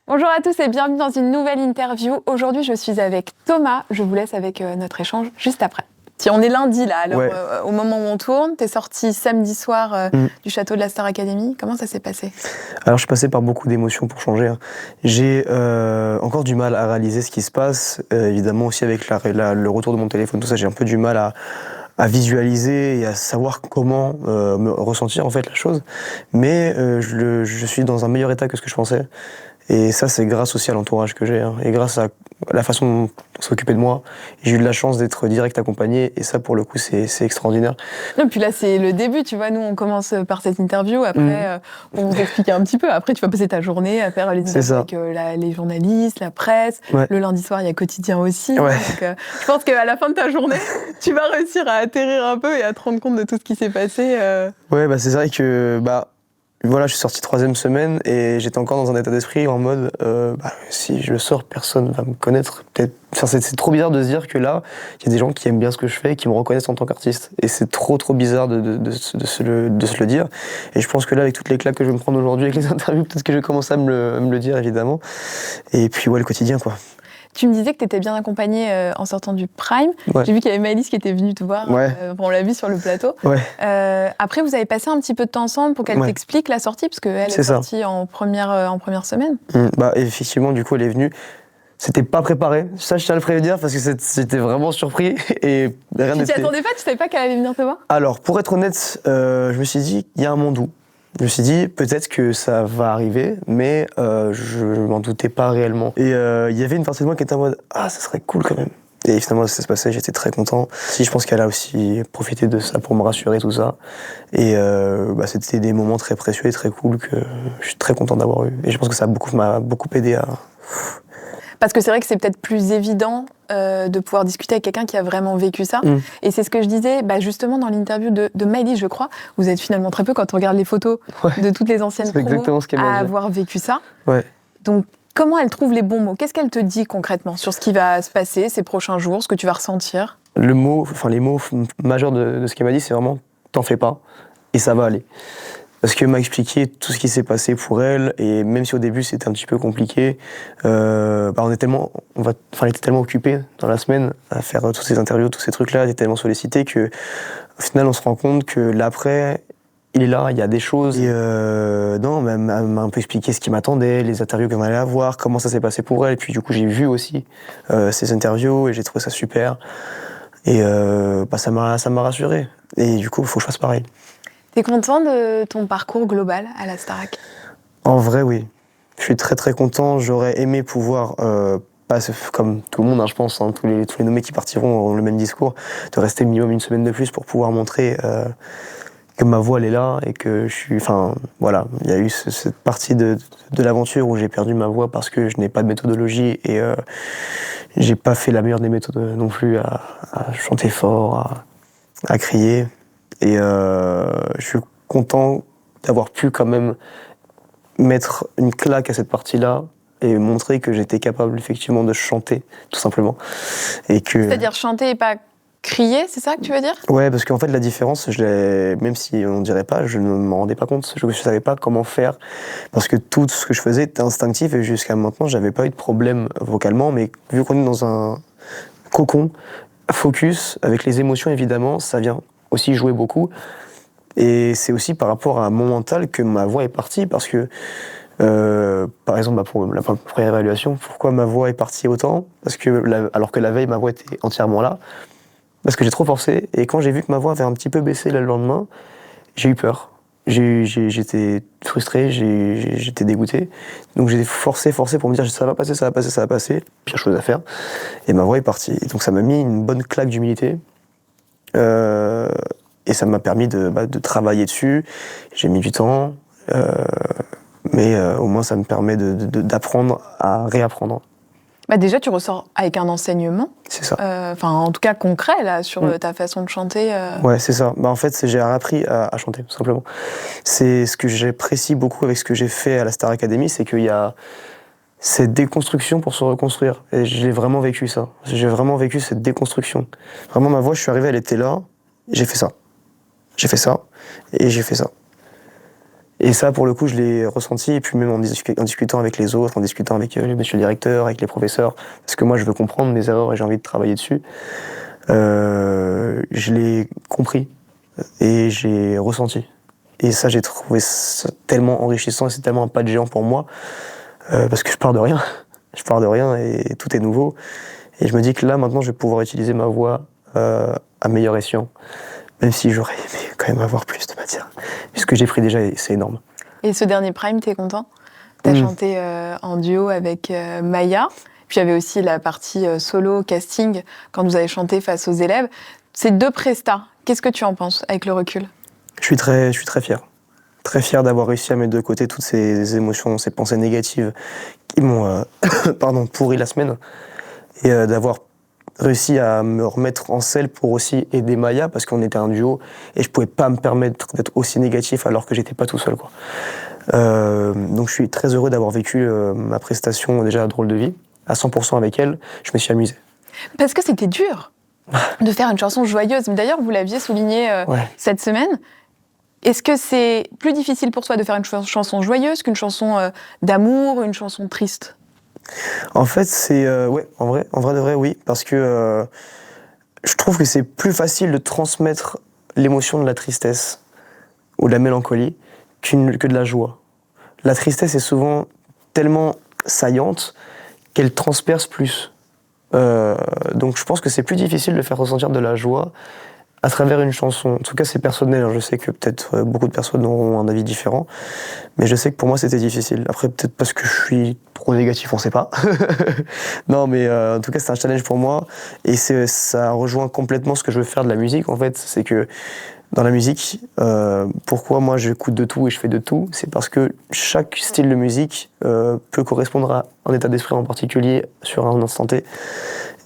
Bonjour à tous et bienvenue dans une nouvelle interview. Aujourd'hui, je suis avec Thomas. Je vous laisse avec notre échange juste après. Si on est lundi là, alors Ouais. au moment où on tourne, t'es sorti samedi soir du château de la Star Academy. Comment ça s'est passé? Alors je suis passé par beaucoup d'émotions pour changer, hein. J'ai encore du mal à réaliser ce qui se passe. Évidemment aussi avec le retour de mon téléphone, tout ça, j'ai un peu du mal à visualiser et à savoir comment me ressentir en fait la chose. Mais je suis dans un meilleur état que ce que je pensais. Et ça, c'est grâce aussi à l'entourage que j'ai, hein, et grâce à la façon dont on s'occupait de moi. J'ai eu de la chance d'être direct accompagné, et ça, pour le coup, c'est extraordinaire. Non, puis là, c'est le début, tu vois. Nous, on commence par cette interview. Après, on vous explique un petit peu. Après, tu vas passer ta journée à faire les interviews avec les journalistes, la presse. Ouais. Le lundi soir, il y a Quotidien aussi. Ouais. Donc, je pense qu'à la fin de ta journée, tu vas réussir à atterrir un peu et à te rendre compte de tout ce qui s'est passé. Ouais, c'est vrai que voilà, je suis sorti 3e semaine et j'étais encore dans un état d'esprit en mode si je sors, personne va me connaître. Peut-être. Enfin, c'est trop bizarre de se dire que là, il y a des gens qui aiment bien ce que je fais et qui me reconnaissent en tant qu'artiste. Et c'est trop bizarre de se le dire. Et je pense que là, avec toutes les claques que je vais me prendre aujourd'hui avec les interviews, peut-être que je vais commencer à me le dire, évidemment. Et puis, ouais, le quotidien, quoi. Tu me disais que tu étais bien accompagnée en sortant du Prime. Ouais. J'ai vu qu'il y avait Maëlys qui était venue te voir. Ouais. On l'a vu sur le plateau. Ouais. Après, vous avez passé un petit peu de temps ensemble pour qu'elle t'explique la sortie, parce qu'elle est sortie en première semaine. Effectivement, du coup, elle est venue. C'était pas préparé, ça je tiens à le prévenir parce que j'étais vraiment surpris et rien Tu t'y attendais pas? Tu savais pas qu'elle allait venir te voir? Alors, pour être honnête, je me suis dit, il y a un monde où. Je me suis dit, peut-être que ça va arriver, mais je m'en doutais pas réellement. Et il y avait une partie de moi qui était en mode, ah, ça serait cool quand même. Et finalement, ça s'est passé, j'étais très content. Si, je pense qu'elle a aussi profité de ça pour me rassurer, tout ça. Et c'était des moments très précieux et très cool que je suis très content d'avoir eu. Et je pense que ça m'a beaucoup aidé à... Parce que c'est vrai que c'est peut-être plus évident de pouvoir discuter avec quelqu'un qui a vraiment vécu ça. Et c'est ce que je disais justement dans l'interview de Maëlys, je crois. Vous êtes finalement très peu, quand on regarde les photos de toutes les anciennes promos, à avoir vécu ça. Ouais. Donc, comment elle trouve les bons mots? Qu'est-ce qu'elle te dit concrètement sur ce qui va se passer ces prochains jours, ce que tu vas ressentir? Les mots majeurs de ce qu'elle m'a dit, c'est vraiment « t'en fais pas et ça va aller ». Parce qu'elle m'a expliqué tout ce qui s'est passé pour elle, et même si au début c'était un petit peu compliqué, elle était tellement occupée dans la semaine à faire toutes ces interviews, tous ces trucs-là, elle était tellement sollicitée que au final on se rend compte que l'après, il est là, il y a des choses. Et elle m'a un peu expliqué ce qui m'attendait, les interviews qu'on allait avoir, comment ça s'est passé pour elle, et puis du coup j'ai vu aussi ces interviews et j'ai trouvé ça super. Et ça m'a rassuré. Et du coup, il faut que je fasse pareil. T'es content de ton parcours global à la Starac? En vrai, oui. Je suis très très content. J'aurais aimé pouvoir, comme tout le monde, hein, je pense, hein, tous les nommés qui partiront auront le même discours, de rester minimum une semaine de plus pour pouvoir montrer que ma voix elle est là et que je suis... Enfin, voilà, il y a eu cette partie de l'aventure où j'ai perdu ma voix parce que je n'ai pas de méthodologie et j'ai pas fait la meilleure des méthodes non plus à chanter fort, à crier. Et je suis content d'avoir pu quand même mettre une claque à cette partie-là et montrer que j'étais capable effectivement de chanter, tout simplement. C'est-à-dire chanter et pas crier, c'est ça que tu veux dire? Ouais, parce qu'en fait la différence, même si on ne dirait pas, je ne m'en rendais pas compte. Je ne savais pas comment faire, parce que tout ce que je faisais était instinctif et jusqu'à maintenant, j'avais pas eu de problème vocalement, mais vu qu'on est dans un cocon, focus, avec les émotions évidemment, ça vient aussi jouer beaucoup. Et c'est aussi par rapport à mon mental que ma voix est partie, parce que, par exemple, pour la première évaluation, pourquoi ma voix est partie autant? Parce que, alors que la veille, ma voix était entièrement là. Parce que j'ai trop forcé, et quand j'ai vu que ma voix avait un petit peu baissé là, le lendemain, j'ai eu peur. J'étais frustré, j'étais dégoûté. Donc j'ai forcé pour me dire ça va passer, pire chose à faire. Et ma voix est partie. Et donc ça m'a mis une bonne claque d'humilité. Et ça m'a permis de travailler dessus. J'ai mis du temps, mais au moins ça me permet d'apprendre à réapprendre. Déjà, tu ressors avec un enseignement. C'est ça. En tout cas concret, là, sur ta façon de chanter. Ouais, c'est ça. En fait, j'ai appris à chanter, tout simplement. C'est ce que j'apprécie beaucoup avec ce que j'ai fait à la Star Academy, c'est qu'il y a cette déconstruction pour se reconstruire. Et j'ai vraiment vécu ça. J'ai vraiment vécu cette déconstruction. Vraiment, ma voix, je suis arrivé, elle était là, j'ai fait ça. J'ai fait ça, et j'ai fait ça. Et ça, pour le coup, je l'ai ressenti, et puis même en discutant avec les autres, en discutant avec les monsieur le directeur, avec les professeurs, parce que moi, je veux comprendre mes erreurs et j'ai envie de travailler dessus, je l'ai compris et j'ai ressenti. Et ça, j'ai trouvé ça tellement enrichissant et c'est tellement un pas de géant pour moi, parce que je pars de rien. Je pars de rien et tout est nouveau. Et je me dis que là, maintenant, je vais pouvoir utiliser ma voix à meilleur escient. Même si j'aurais aimé quand même avoir plus de matière. Mais ce que j'ai pris déjà, c'est énorme. Et ce dernier Prime, t'es content? T'as chanté en duo avec Maya. Puis il y avait aussi la partie solo, casting, quand vous avez chanté face aux élèves. Ces 2 prestats, qu'est-ce que tu en penses avec le recul? Je suis très fier. Très fier d'avoir réussi à mettre de côté toutes ces émotions, ces pensées négatives qui m'ont pourri la semaine. Et d'avoir réussi à me remettre en selle pour aussi aider Maya, parce qu'on était un duo, et je pouvais pas me permettre d'être aussi négatif alors que j'étais pas tout seul, quoi. Donc je suis très heureux d'avoir vécu ma prestation déjà à Drôle de vie, à 100% avec elle. Je me suis amusé. Parce que c'était dur de faire une chanson joyeuse. D'ailleurs, vous l'aviez souligné cette semaine. Est-ce que c'est plus difficile pour toi de faire une chanson joyeuse qu'une chanson d'amour, une chanson triste? En fait, c'est en vrai de vrai, oui, parce que je trouve que c'est plus facile de transmettre l'émotion de la tristesse ou de la mélancolie que de la joie. La tristesse est souvent tellement saillante qu'elle transperce plus. Donc je pense que c'est plus difficile de faire ressentir de la joie à travers une chanson. En tout cas, c'est personnel. Je sais que peut-être beaucoup de personnes auront un avis différent, mais je sais que pour moi, c'était difficile. Après, peut-être parce que je suis trop négatif, on sait pas. Non, mais en tout cas, c'est un challenge pour moi, et ça rejoint complètement ce que je veux faire de la musique. En fait, c'est que dans la musique, pourquoi moi j'écoute de tout et je fais de tout, c'est parce que chaque style de musique peut correspondre à un état d'esprit en particulier sur un instant T.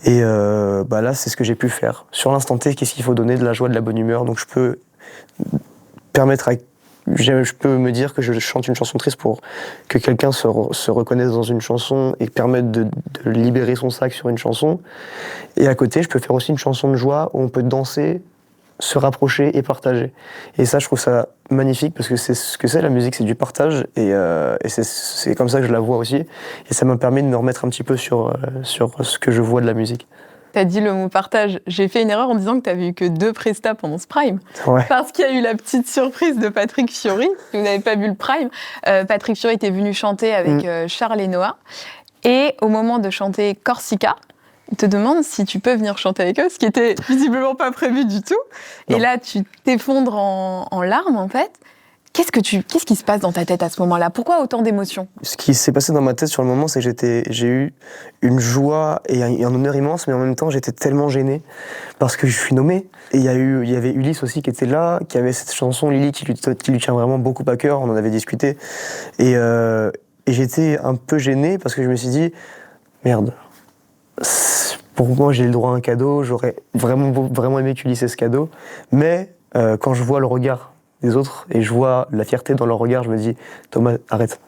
Et là, c'est ce que j'ai pu faire. Sur l'instant T, qu'est-ce qu'il faut donner? De la joie, de la bonne humeur. Donc je peux me dire que je chante une chanson triste pour que quelqu'un se reconnaisse dans une chanson et permette de libérer son sac sur une chanson. Et à côté, je peux faire aussi une chanson de joie où on peut danser, se rapprocher et partager. Et ça, je trouve ça magnifique, parce que c'est ce que c'est, la musique, c'est du partage, et c'est comme ça que je la vois aussi. Et ça m'a permis de me remettre un petit peu sur ce que je vois de la musique. T'as dit le mot partage. J'ai fait une erreur en disant que t'avais eu que 2 prestats pendant ce Prime. Ouais. Parce qu'il y a eu la petite surprise de Patrick Fiori. Si vous n'avez pas vu le Prime, Patrick Fiori était venu chanter avec Charles et Noah. Et au moment de chanter Corsica, il te demande si tu peux venir chanter avec eux, ce qui était visiblement pas prévu du tout. Non. Et là, tu t'effondres en larmes, en fait. Qu'est-ce qui se passe dans ta tête à ce moment-là? Pourquoi autant d'émotions? Ce qui s'est passé dans ma tête sur le moment, c'est que j'ai eu une joie et un honneur immense, mais en même temps, j'étais tellement gêné parce que je suis nommé. Et il y avait Ulysse aussi qui était là, qui avait cette chanson Lily qui lui tient vraiment beaucoup à cœur. On en avait discuté. Et j'étais un peu gêné parce que je me suis dit, merde. Pour moi, j'ai le droit à un cadeau. J'aurais vraiment aimé qu'Ulysse ait ce cadeau. Mais quand je vois le regard des autres et je vois la fierté dans leur regard, je me dis, Thomas, arrête.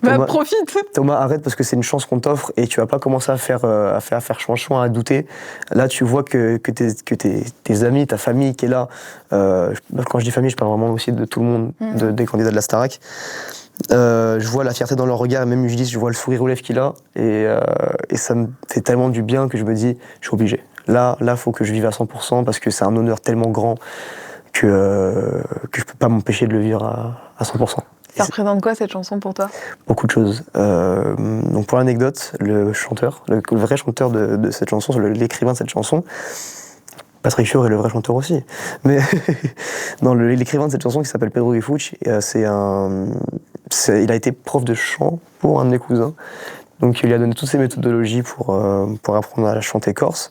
Thomas, profite. Thomas, arrête, parce que c'est une chance qu'on t'offre et tu vas pas commencer à faire chouin, à douter. Là, tu vois que tes amis, ta famille qui est là. Quand je dis famille, je parle vraiment aussi de tout le monde, des candidats de la Starac. Je vois la fierté dans leur regard, et même je vois le sourire aux lèvres qu'il a, et ça me fait tellement du bien que je me dis, je suis obligé. Là, faut que je vive à 100%, parce que c'est un honneur tellement grand que je peux pas m'empêcher de le vivre à 100%. Ça représente quoi cette chanson pour toi? Beaucoup de choses. Donc pour l'anecdote, le vrai chanteur de cette chanson, l'écrivain de cette chanson, Patrick Fiori est le vrai chanteur aussi. Mais non, l'écrivain de cette chanson qui s'appelle Pedro Guifucci, il a été prof de chant pour un de mes cousins. Donc il lui a donné toutes ses méthodologies pour apprendre à chanter corse.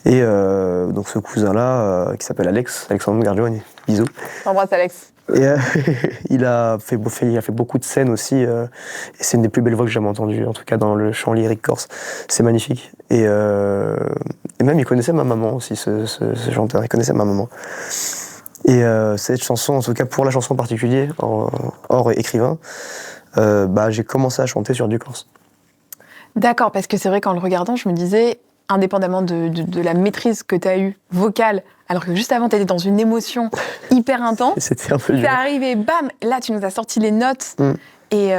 Et donc ce cousin-là, qui s'appelle Alexandre Gargioni, bisous. J'embrasse Alex. Et il a fait beaucoup de scènes aussi, et c'est une des plus belles voix que j'ai jamais entendues, en tout cas dans le chant lyrique corse. C'est magnifique. Et même il connaissait ma maman aussi, ce chanteur, il connaissait ma maman. Et cette chanson, en tout cas pour la chanson en particulier, hors écrivain, j'ai commencé à chanter sur du corse. D'accord, parce que c'est vrai qu'en le regardant, je me disais, indépendamment de la maîtrise que tu as eue vocale, alors que juste avant, tu étais dans une émotion hyper intense. C'était un peu dur. T'es arrivé, bam, là, tu nous as sorti les notes. Et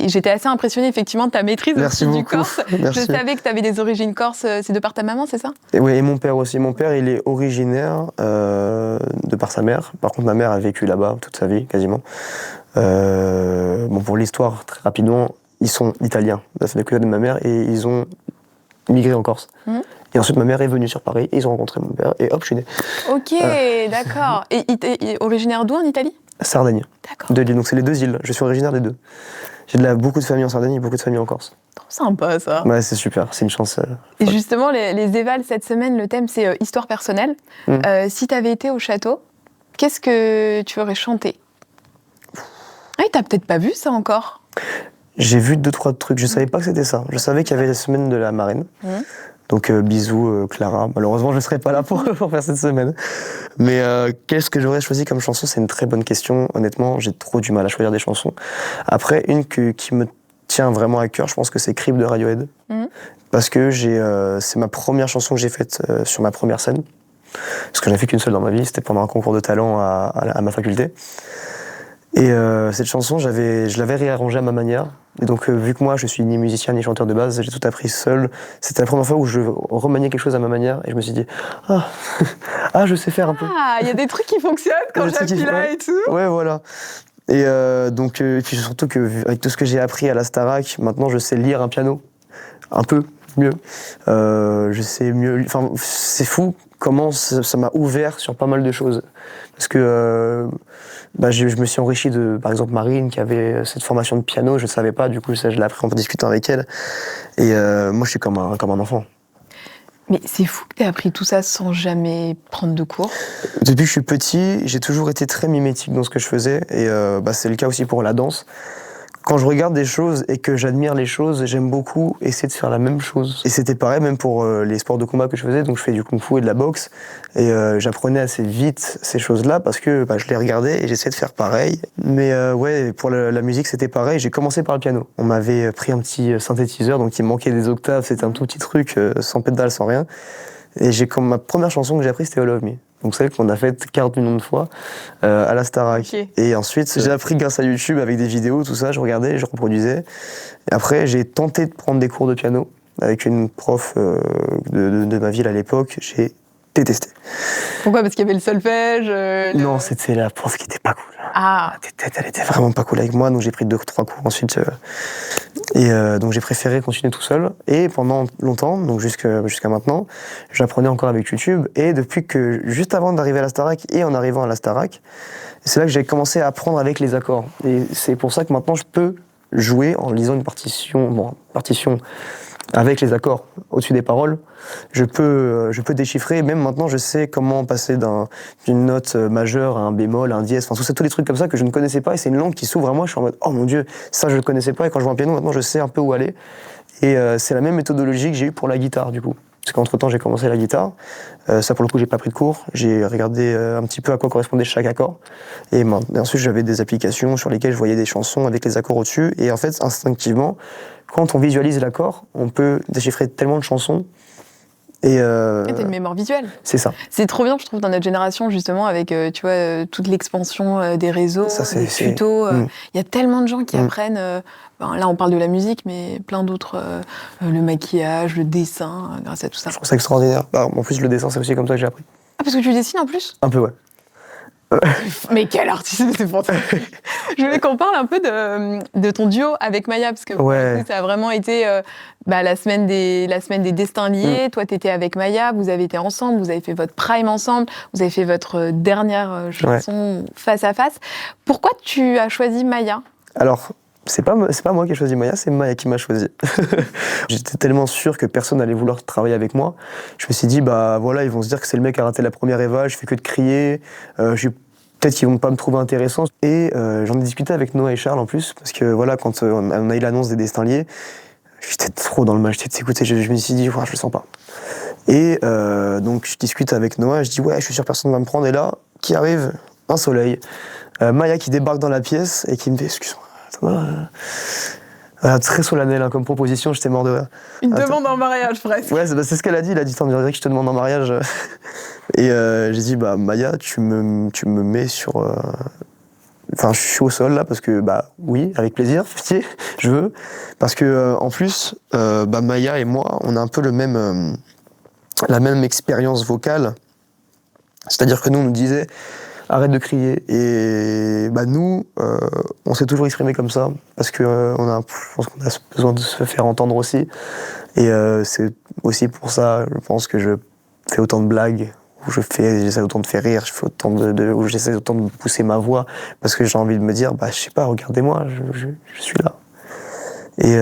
j'étais assez impressionnée, effectivement, de ta maîtrise du corse. Merci. Je savais que tu avais des origines corses, c'est de par ta maman, c'est ça? Oui, et mon père aussi. Mon père, il est originaire de par sa mère. Par contre, ma mère a vécu là-bas toute sa vie, quasiment. Bon, pour l'histoire, très rapidement, ils sont italiens, de la côté de ma mère, et ils ont migré en Corse. Et ensuite, ma mère est venue sur Paris, et ils ont rencontré mon père, et hop, je suis né. Ok, d'accord. Et originaire d'où en Italie? Sardaigne. D'accord. De l'île. Donc c'est les deux îles. Je suis originaire des deux. J'ai beaucoup de familles en Sardaigne et beaucoup de familles en Corse. Trop sympa ça. Ouais, c'est super. C'est une chance. Et justement, les évals cette semaine, le thème c'est histoire personnelle. Si tu avais été au château, qu'est-ce que tu aurais chanté? Ah, t'as peut-être pas vu ça encore. J'ai vu 2-3 trucs. Je savais pas que c'était ça. Je savais qu'il y avait la semaine de la marraine. Donc bisous Clara. Malheureusement, je ne serai pas là pour faire cette semaine. Mais qu'est-ce que j'aurais choisi comme chanson? C'est une très bonne question. Honnêtement, j'ai trop du mal à choisir des chansons. Après, une qui me tient vraiment à cœur, je pense que c'est Creep de Radiohead. Parce que c'est ma première chanson que j'ai faite sur ma première scène. Parce que j'en ai fait qu'une seule dans ma vie. C'était pendant un concours de talent à ma faculté. Et cette chanson, je l'avais réarrangée à ma manière. Et donc, vu que moi, je suis ni musicien ni chanteur de base, j'ai tout appris seul. C'était la première fois où je remaniais quelque chose à ma manière. Et je me suis dit, je sais faire un peu. Ah, il y a des trucs qui fonctionnent quand j'appuie là et tout. Ouais, voilà. Et donc, et puis surtout qu'avec tout ce que j'ai appris à la Starac, maintenant, je sais lire un piano. Un peu mieux. Je sais mieux. Enfin, c'est fou comment ça m'a ouvert sur pas mal de choses. Parce que je me suis enrichi de, par exemple, Marine, qui avait cette formation de piano, je ne savais pas, du coup, ça, je l'ai appris en discutant avec elle. Et moi, je suis comme un enfant. Mais c'est fou que tu aies appris tout ça sans jamais prendre de cours. Depuis que je suis petit, j'ai toujours été très mimétique dans ce que je faisais. Et c'est le cas aussi pour la danse. Quand je regarde des choses et que j'admire les choses, j'aime beaucoup essayer de faire la même chose. Et c'était pareil même pour les sports de combat que je faisais, donc je fais du kung-fu et de la boxe. Et j'apprenais assez vite ces choses-là parce que je les regardais et j'essayais de faire pareil. Mais pour la musique, c'était pareil. J'ai commencé par le piano. On m'avait pris un petit synthétiseur, donc il me manquait des octaves, c'était un tout petit truc, sans pédale, sans rien. Et ma première chanson que j'ai appris, c'était All of Me. Donc celle qu'on a faite 40 millions de fois à la Starac. Okay. Et ensuite, j'ai appris grâce à YouTube avec des vidéos, tout ça, je regardais, je reproduisais. Et après, j'ai tenté de prendre des cours de piano avec une prof de ma ville à l'époque. J'ai détesté. Pourquoi? Parce qu'il y avait le solfège Non, c'était la prof qui était pas cool. Ah. Elle était vraiment pas cool avec moi, donc j'ai pris 2-3 cours ensuite. Donc j'ai préféré continuer tout seul. Et pendant longtemps, donc jusqu'à maintenant, j'apprenais encore avec YouTube. Et depuis que, juste avant d'arriver à la Starac et en arrivant à la Starac, c'est là que j'ai commencé à apprendre avec les accords. Et c'est pour ça que maintenant je peux jouer en lisant une partition avec les accords au-dessus des paroles. Je peux déchiffrer. Même maintenant, je sais comment passer d'une note majeure à un bémol, à un dièse. Enfin, tous les trucs comme ça que je ne connaissais pas. Et c'est une langue qui s'ouvre à moi. Je suis en mode, oh mon Dieu, ça je ne connaissais pas. Et quand je vois un piano, maintenant, je sais un peu où aller. Et c'est la même méthodologie que j'ai eue pour la guitare, du coup. Parce qu'entre-temps, j'ai commencé la guitare. Ça, pour le coup, j'ai pas pris de cours. J'ai regardé un petit peu à quoi correspondait chaque accord. Et ensuite, j'avais des applications sur lesquelles je voyais des chansons avec les accords au-dessus. Et en fait, instinctivement, quand on visualise l'accord, on peut déchiffrer tellement de chansons. Et t'as une mémoire visuelle. C'est ça. C'est trop bien, je trouve, dans notre génération, justement, avec toute l'expansion des réseaux, des tutos. Il y a tellement de gens qui apprennent. Là, on parle de la musique, mais plein d'autres. Le maquillage, le dessin, grâce à tout ça. Je trouve ça extraordinaire. En plus, le dessin, c'est aussi comme ça que j'ai appris. Ah, parce que tu dessines en plus? Un peu, ouais. Mais quel artiste, c'est fantastique. Je voulais qu'on parle un peu de ton duo avec Maya, parce que ça a vraiment été la semaine des destins liés. Toi, t'étais avec Maya, vous avez été ensemble, vous avez fait votre prime ensemble, vous avez fait votre dernière chanson face à face. Pourquoi tu as choisi Maya? Alors, c'est pas moi qui ai choisi Maya, c'est Maya qui m'a choisi. J'étais tellement sûr que personne n'allait vouloir travailler avec moi. Je me suis dit, ils vont se dire que c'est le mec qui a raté la première Eva, je fais que de crier, peut-être qu'ils vont pas me trouver intéressant. Et j'en ai discuté avec Noah et Charles en plus, parce que quand on a eu l'annonce des Destins liés, j'étais trop dans le mal, écoutez, je me suis dit, je le sens pas. Et donc je discute avec Noah, je dis, je suis sûr que personne ne va me prendre. Et là, qui arrive? Un soleil. Maya qui débarque dans la pièce et qui me dit, excuse-moi. Très solennel hein, comme proposition, j'étais mort de rire. Une demande en mariage, presque. Ouais, c'est ce qu'elle a dit. Elle a dit, on dirait que je te demande en mariage. Et j'ai dit, Maya, tu me mets sur... Enfin, je suis au sol là parce que, oui, avec plaisir, je veux. Parce que, en plus, Maya et moi, on a un peu la même expérience vocale. C'est-à-dire que nous, on nous disait, arrête de crier. Et nous, on s'est toujours exprimé comme ça, parce que je pense qu'on a besoin de se faire entendre aussi. Et c'est aussi pour ça, je pense que je fais autant de blagues, où j'essaie autant de faire rire, où j'essaie autant de pousser ma voix, parce que j'ai envie de me dire, je sais pas, regardez-moi, je suis là. Et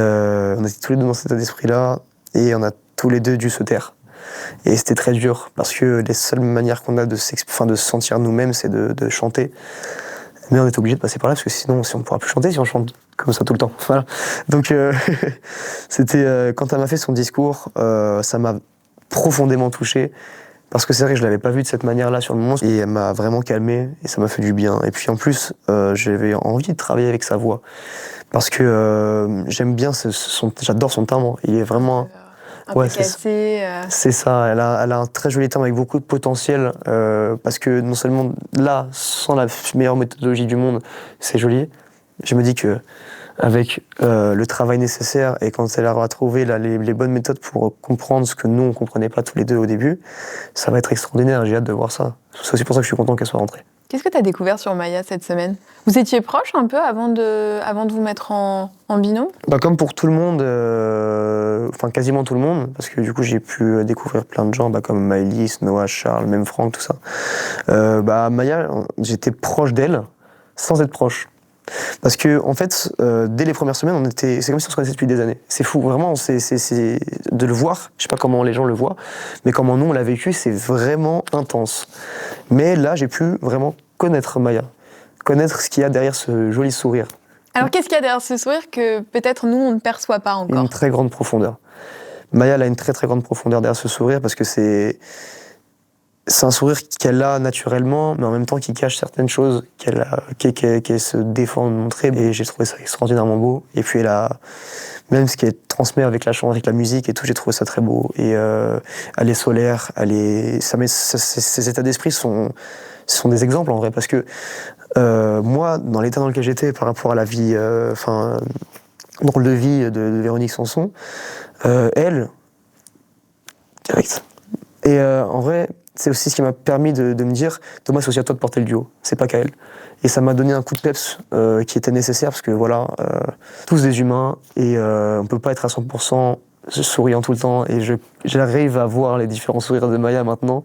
on était tous les deux dans cet état d'esprit-là, et on a tous les deux dû se taire. Et c'était très dur, parce que les seules manières qu'on a de se sentir nous-mêmes, c'est de chanter. Mais on est obligé de passer par là, parce que sinon, on ne pourra plus chanter si on chante comme ça tout le temps. Voilà. Donc, c'était quand elle m'a fait son discours, ça m'a profondément touché, parce que c'est vrai que je ne l'avais pas vu de cette manière-là sur le moment, et elle m'a vraiment calmé, et ça m'a fait du bien. Et puis en plus, j'avais envie de travailler avec sa voix, parce que j'aime bien j'adore son timbre, il est vraiment... Un peu cassé. C'est ça, elle a un très joli timbre avec beaucoup de potentiel, parce que non seulement là, sans la meilleure méthodologie du monde, c'est joli. Je me dis que avec le travail nécessaire et quand elle aura trouvé les bonnes méthodes pour comprendre ce que nous on comprenait pas tous les deux au début, ça va être extraordinaire. J'ai hâte de voir ça. C'est aussi pour ça que je suis content qu'elle soit rentrée. Qu'est-ce que tu as découvert sur Maya cette semaine? Vous étiez proches un peu avant de vous mettre en binôme? Comme pour tout le monde, quasiment tout le monde, parce que du coup j'ai pu découvrir plein de gens comme Maëlys, Noah, Charles, même Franck, tout ça. Maya, j'étais proche d'elle sans être proche. Parce que en fait, dès les premières semaines, c'est comme si on se connaissait depuis des années. C'est fou, vraiment, c'est de le voir. Je sais pas comment les gens le voient, mais comment nous on l'a vécu, c'est vraiment intense. Mais là, j'ai pu vraiment connaître Maya, connaître ce qu'il y a derrière ce joli sourire. Alors, qu'est-ce qu'il y a derrière ce sourire que peut-être nous on ne perçoit pas encore? Une très grande profondeur. Maya, elle a une très très grande profondeur derrière ce sourire parce que c'est un sourire qu'elle a naturellement, mais en même temps qui cache certaines choses qu'elle se défend de montrer. Et j'ai trouvé ça extraordinairement beau. Et puis même ce qu'elle transmet avec la chant, avec la musique et tout, j'ai trouvé ça très beau. Et elle est solaire, ses états d'esprit sont des exemples en vrai, parce que moi, dans l'état dans lequel j'étais par rapport à la vie, drôle de vie de Véronique Sanson, elle, direct. Et en vrai, c'est aussi ce qui m'a permis de me dire, Thomas, c'est aussi à toi de porter le duo, c'est pas qu'à elle. Et ça m'a donné un coup de peps qui était nécessaire, parce que voilà, tous des humains, et on peut pas être à 100% souriant tout le temps, et j'arrive à voir les différents sourires de Maya maintenant,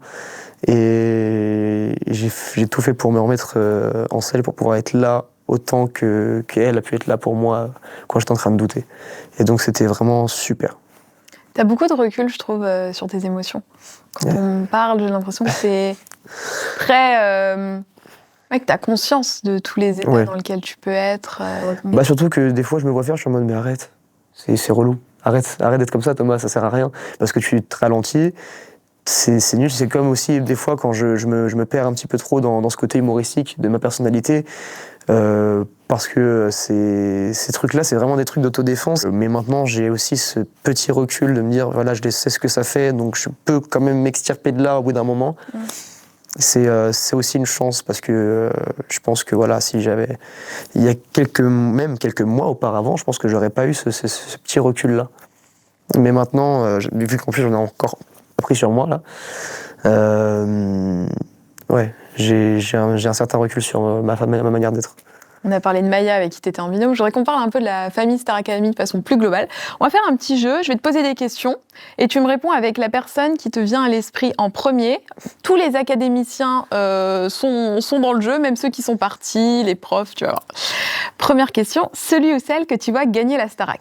et j'ai tout fait pour me remettre en selle, pour pouvoir être là autant qu'elle a pu être là pour moi quand j'étais en train de douter. Et donc c'était vraiment super. T'as beaucoup de recul, je trouve, sur tes émotions. Quand on parle, j'ai l'impression que c'est très... que t'as conscience de tous les états dans lesquels tu peux être. Surtout que des fois, je me vois faire, je suis en mode, mais arrête, c'est relou. Arrête d'être comme ça, Thomas, ça sert à rien. Parce que tu te ralentis, c'est nul. C'est comme aussi, des fois, quand je me perds un petit peu trop dans ce côté humoristique de ma personnalité, parce que ces trucs-là, c'est vraiment des trucs d'autodéfense. Mais maintenant, j'ai aussi ce petit recul de me dire, voilà, je sais ce que ça fait, donc je peux quand même m'extirper de là au bout d'un moment. C'est aussi une chance, parce que je pense que voilà, si j'avais... Il y a quelques mois auparavant, je pense que j'aurais pas eu ce petit recul-là. Mais maintenant, vu qu'en plus j'en ai encore appris sur moi, là, j'ai un certain recul sur ma manière d'être. On a parlé de Maya avec qui tu étais en binôme. Je voudrais qu'on parle un peu de la famille Star Academy de façon plus globale. On va faire un petit jeu. Je vais te poser des questions et tu me réponds avec la personne qui te vient à l'esprit en premier. Tous les académiciens sont dans le jeu, même ceux qui sont partis, les profs, tu vois. Première question, celui ou celle que tu vois gagner la Starac?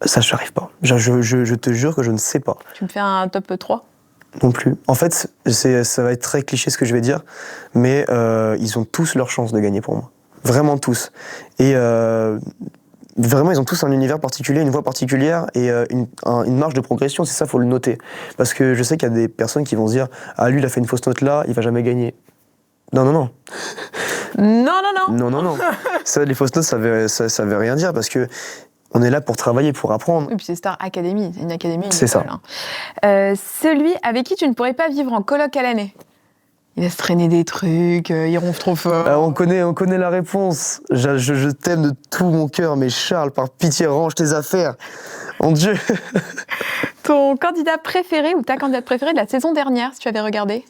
Ça, je n'arrive pas. Je te jure que je ne sais pas. Tu me fais un top 3? Non plus. En fait, ça va être très cliché ce que je vais dire, mais ils ont tous leur chance de gagner pour moi. Vraiment tous. Et vraiment, ils ont tous un univers particulier, une voix particulière et une marge de progression. C'est ça, faut le noter. Parce que je sais qu'il y a des personnes qui vont se dire « Ah, lui, il a fait une fausse note là, il va jamais gagner. » Non. Non. Ça, les fausses notes, ça veut rien dire, parce que On est là pour travailler, pour apprendre. Et puis c'est Star Academy, une académie, une c'est école. ça. Celui avec qui tu ne pourrais pas vivre en coloc à l'année. Il va se traîner des trucs, il ronfle trop fort. On connaît la réponse. Je t'aime de tout mon cœur, mais Charles, par pitié, range tes affaires. Mon Dieu. Ton candidat préféré ou ta candidate préférée de la saison dernière, si tu avais regardé?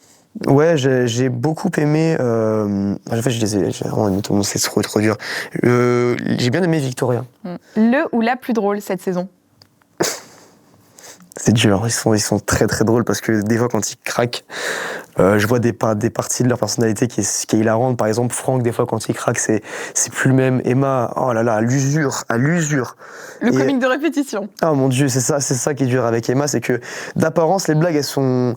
Ouais, j'ai beaucoup aimé. En fait, j'ai vraiment aimé tout le monde, c'est trop dur. J'ai bien aimé Victoria. Le ou la plus drôle cette saison? C'est dur, ils sont très drôles parce que des fois quand ils craquent, je vois des parties de leur personnalité qui est hilarante. Par exemple, Franck, des fois quand il craque, c'est plus le même. Emma, oh là là, à l'usure. Le comique de répétition. Oh mon Dieu, c'est ça qui est dur avec Emma, c'est que d'apparence les blagues elles sont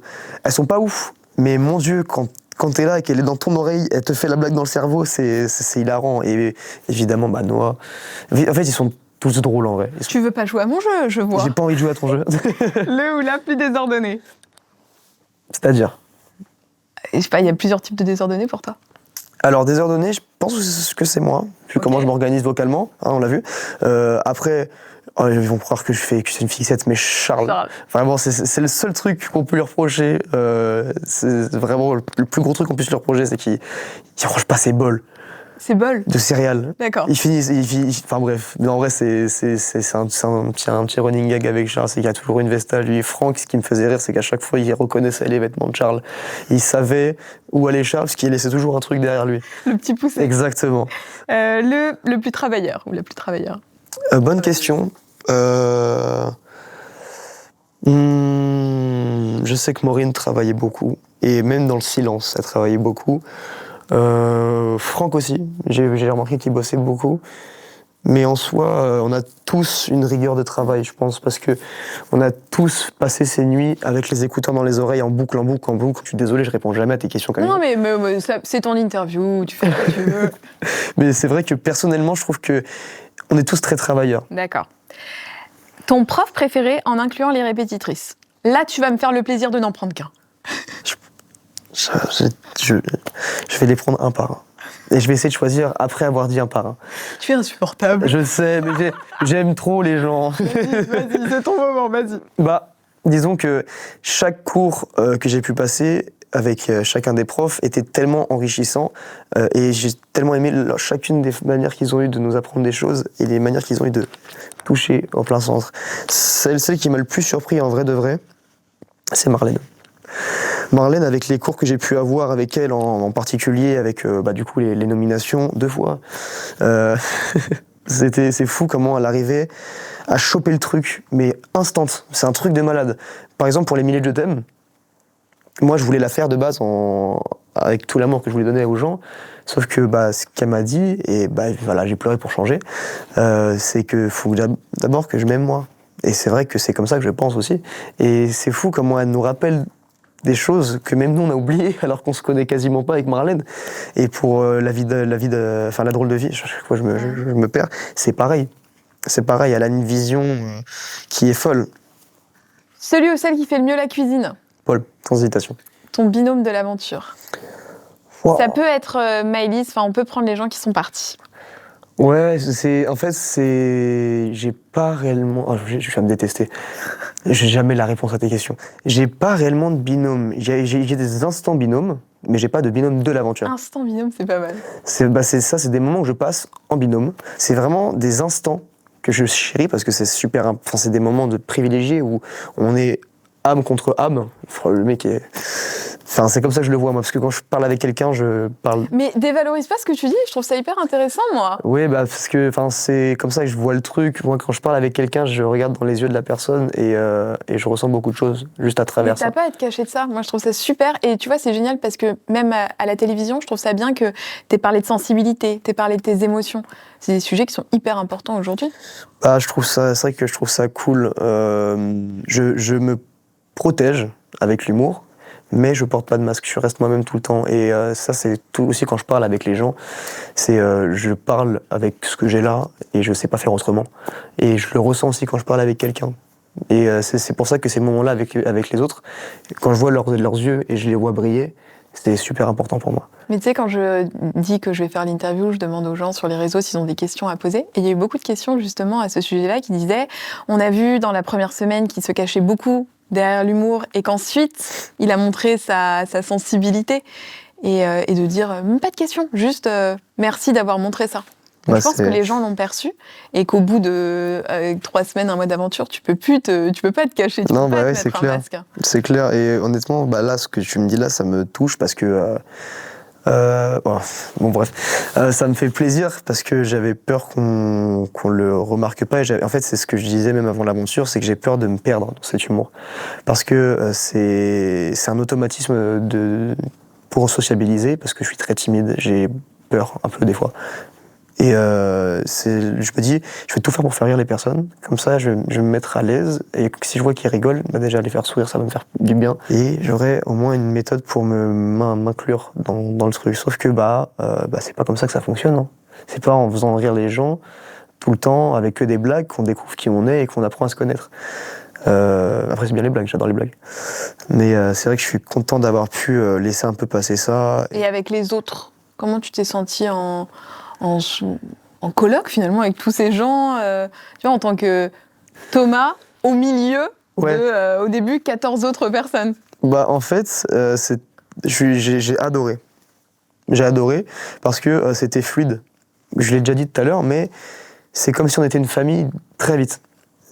pas ouf, mais mon Dieu quand t'es là et qu'elle est dans ton oreille, elle te fait la blague dans le cerveau, c'est hilarant. Et évidemment, Noah. En fait, ils sont tous drôles en vrai. Tu veux pas jouer à mon jeu, je vois. J'ai pas envie de jouer à ton jeu. Le ou la plus désordonnée? C'est-à-dire? Je sais pas, il y a plusieurs types de désordonnés pour toi. Alors, désordonné, je pense que c'est moi, vu comment je m'organise vocalement, on l'a vu. Après, ils vont croire que c'est une fixette, mais Charles, vraiment, c'est le seul truc qu'on peut lui reprocher. C'est vraiment le plus gros truc qu'on puisse lui reprocher, c'est qu'il range pas ses bols. Ses bols de céréales. D'accord. Ils finissent, enfin bref, mais en vrai c'est un petit running gag avec Charles, c'est qu'il y a toujours une veste à lui. Franck, ce qui me faisait rire, c'est qu'à chaque fois il reconnaissait les vêtements de Charles. Il savait où allait Charles parce qu'il laissait toujours un truc derrière lui. Le petit poussé. Exactement. Le plus travailleur ou la plus travailleur? Bonne question. Je sais que Maureen travaillait beaucoup et même dans le silence, elle travaillait beaucoup. Franck aussi, j'ai remarqué qu'il bossait beaucoup, mais en soi, on a tous une rigueur de travail, je pense, parce que on a tous passé ces nuits avec les écouteurs dans les oreilles, en boucle. Je suis désolé, je réponds jamais à tes questions. Non, mais c'est ton interview, tu fais ce que tu veux. Mais c'est vrai que personnellement, je trouve que on est tous très travailleurs. D'accord. Ton prof préféré en incluant les répétitrices? Là, tu vas me faire le plaisir de n'en prendre qu'un. Je vais les prendre un par un. Et je vais essayer de choisir après avoir dit un par un. Tu es insupportable. Je sais, mais j'aime trop les gens. Vas-y, c'est ton moment, vas-y. Disons que chaque cours que j'ai pu passer avec chacun des profs était tellement enrichissant et j'ai tellement aimé chacune des manières qu'ils ont eu de nous apprendre des choses et les manières qu'ils ont eu de toucher en plein centre. Celle qui m'a le plus surpris en vrai de vrai, c'est Marlène. Marlène, avec les cours que j'ai pu avoir avec elle, en particulier avec du coup les nominations 2 fois, c'est fou comment elle arrivait à choper le truc, mais instant. C'est un truc de malade. Par exemple, pour les milliers de je t'aime, moi je voulais la faire de base avec tout l'amour que je voulais donner aux gens, sauf que ce qu'elle m'a dit, et voilà, j'ai pleuré pour changer, c'est que faut d'abord que je m'aime moi. Et c'est vrai que c'est comme ça que je pense aussi. Et c'est fou comment elle nous rappelle des choses que même nous on a oubliées alors qu'on se connaît quasiment pas avec Marlène. Et pour la drôle de vie, chaque fois je me perds, c'est pareil. C'est pareil, elle a une vision qui est folle. Celui ou celle qui fait le mieux la cuisine? Paul, sans hésitation. Ton binôme de l'aventure? Wow. Ça peut être Maëlys, on peut prendre les gens qui sont partis. Ouais, j'ai pas réellement... Oh, je vais me détester. J'ai jamais la réponse à tes questions. J'ai pas réellement de binôme. J'ai des instants binômes, mais j'ai pas de binôme de l'aventure. Instant binôme, c'est pas mal. C'est c'est des moments que je passe en binôme. C'est vraiment des instants que je chéris parce que c'est super... c'est des moments de privilégiés où on est âme contre âme. Le mec est... c'est comme ça que je le vois, moi, parce que quand je parle avec quelqu'un, je parle... Mais dévalorise pas ce que tu dis, je trouve ça hyper intéressant, moi. Oui, parce que c'est comme ça que je vois le truc. Moi, quand je parle avec quelqu'un, je regarde dans les yeux de la personne et je ressens beaucoup de choses juste à travers ça. Mais t'as pas à être caché de ça. Moi, je trouve ça super. Et tu vois, c'est génial parce que même à la télévision, je trouve ça bien que t'aies parlé de sensibilité, t'aies parlé de tes émotions. C'est des sujets qui sont hyper importants aujourd'hui. C'est vrai que je trouve ça cool. Je me protège avec l'humour. Mais je porte pas de masque, je reste moi-même tout le temps. Et ça, c'est tout aussi quand je parle avec les gens. Je parle avec ce que j'ai là et je sais pas faire autrement. Et je le ressens aussi quand je parle avec quelqu'un. Et c'est pour ça que ces moments-là avec les autres, quand je vois leurs yeux et je les vois briller, C'était super important pour moi. Mais tu sais, quand je dis que je vais faire l'interview, je demande aux gens sur les réseaux s'ils ont des questions à poser. Et il y a eu beaucoup de questions justement à ce sujet-là qui disaient, on a vu dans la première semaine qu'il se cachait beaucoup derrière l'humour et qu'ensuite, il a montré sa sensibilité. Et de dire, pas de questions, juste merci d'avoir montré ça. Donc, je pense que les gens l'ont perçu et qu'au bout de 3 semaines, un mois d'aventure, tu peux pas te cacher, tu peux pas te mettre un masque. C'est clair. Et honnêtement, là, ce que tu me dis là, ça me touche parce que bon bref, ça me fait plaisir parce que j'avais peur qu'on le remarque pas. En fait, c'est ce que je disais même avant l'aventure, c'est que j'ai peur de me perdre dans cet humour parce que c'est un automatisme pour sociabiliser parce que je suis très timide, j'ai peur un peu des fois. Et je me dis, je vais tout faire pour faire rire les personnes. Comme ça, je vais me mettre à l'aise. Et si je vois qu'ils rigolent, déjà les faire sourire, ça va me faire du bien. Et j'aurai au moins une méthode pour m'inclure dans le truc. Sauf que c'est pas comme ça que ça fonctionne. Hein. C'est pas en faisant rire les gens tout le temps avec que des blagues qu'on découvre qui on est et qu'on apprend à se connaître. Après c'est bien les blagues, j'adore les blagues. Mais c'est vrai que je suis content d'avoir pu laisser un peu passer ça. Et avec les autres, comment tu t'es senti en colloque finalement avec tous ces gens, tu vois, en tant que Thomas au milieu au début 14 autres personnes. En fait, j'ai adoré. J'ai adoré parce que c'était fluide. Je l'ai déjà dit tout à l'heure, mais c'est comme si on était une famille très vite.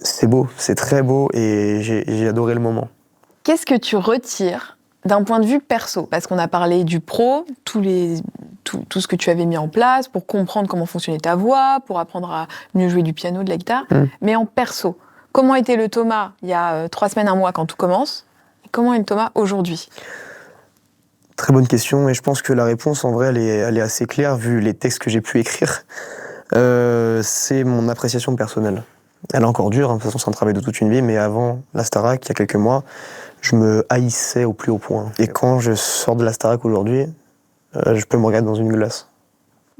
C'est beau, c'est très beau et j'ai adoré le moment. Qu'est-ce que tu retires d'un point de vue perso? Parce qu'on a parlé du pro, tout ce que tu avais mis en place pour comprendre comment fonctionnait ta voix, pour apprendre à mieux jouer du piano, de la guitare. Mais en perso, comment était le Thomas il y a 3 semaines, 1 mois quand tout commence? Et comment est le Thomas aujourd'hui? Très bonne question, et je pense que la réponse, en vrai, elle est assez claire, vu les textes que j'ai pu écrire. C'est mon appréciation personnelle. Elle est encore dure, hein, de toute façon, c'est un travail de toute une vie, mais avant la Starac, il y a quelques mois, je me haïssais au plus haut point. Et quand je sors de la Starac aujourd'hui, je peux me regarder dans une glace.